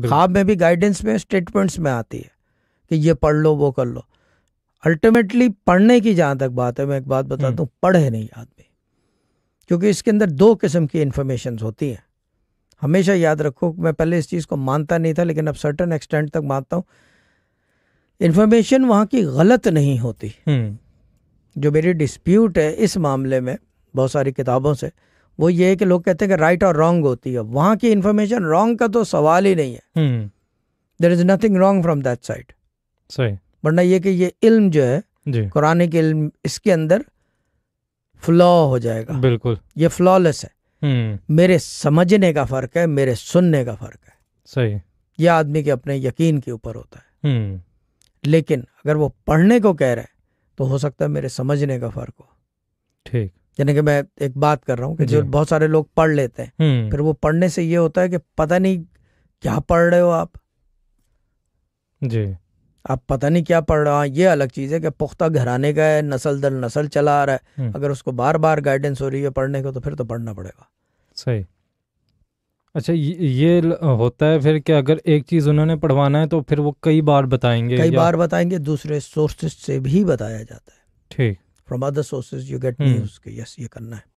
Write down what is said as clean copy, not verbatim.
خواب میں بھی گائیڈنس میں اسٹیٹمنٹس میں آتی ہے کہ یہ پڑھ لو وہ کر لو. الٹیمیٹلی پڑھنے کی جہاں تک بات ہے، میں ایک بات بتاتا ہوں، پڑھے نہیں آدمی، کیونکہ اس کے اندر دو قسم کی انفارمیشنز ہوتی ہیں. ہمیشہ یاد رکھو، میں پہلے اس چیز کو مانتا نہیں تھا لیکن اب سرٹن ایکسٹینٹ تک مانتا ہوں، انفارمیشن وہاں کی غلط نہیں ہوتی. جو میری ڈسپیوٹ ہے اس معاملے میں بہت ساری کتابوں سے، وہ یہ ہے کہ لوگ کہتے ہیں کہ رائٹ اور رانگ ہوتی ہے. وہاں کی انفارمیشن رانگ کا تو سوال ہی نہیں ہے. There is nothing wrong from that side. صحیح. ورنہ یہ کہ یہ علم جو ہے قرآن کے علم، اس کے اندر فلا ہو جائے گا. بالکل یہ فلالیس ہے. میرے سمجھنے کا فرق ہے، میرے سننے کا فرق ہے. صحیح. یہ آدمی کے اپنے یقین کے اوپر ہوتا ہے. لیکن اگر وہ پڑھنے کو کہہ رہے ہیں تو ہو سکتا ہے میرے سمجھنے کا فرق ہو. ٹھیک. یعنی کہ میں ایک بات کر رہا ہوں کہ جو بہت سارے لوگ پڑھ لیتے ہیں، پھر وہ پڑھنے سے یہ ہوتا ہے کہ پتہ نہیں کیا پڑھ رہے ہو آپ. آپ پتہ نہیں کیا پڑھ رہے ہو. یہ الگ چیز ہے کہ پختہ گھرانے کا ہے، نسل در نسل چلا آ رہا ہے. اگر اس کو بار بار گائیڈنس ہو رہی ہے پڑھنے کو تو پھر تو پڑھنا پڑے گا. صحیح. اچھا، یہ ہوتا ہے پھر کہ اگر ایک چیز انہوں نے پڑھوانا ہے تو پھر وہ کئی بار بتائیں گے، بتائیں گے. دوسرے سورسز سے بھی بتایا جاتا ہے. ٹھیک. From other sources you get news کہ یس یہ کرنا ہے.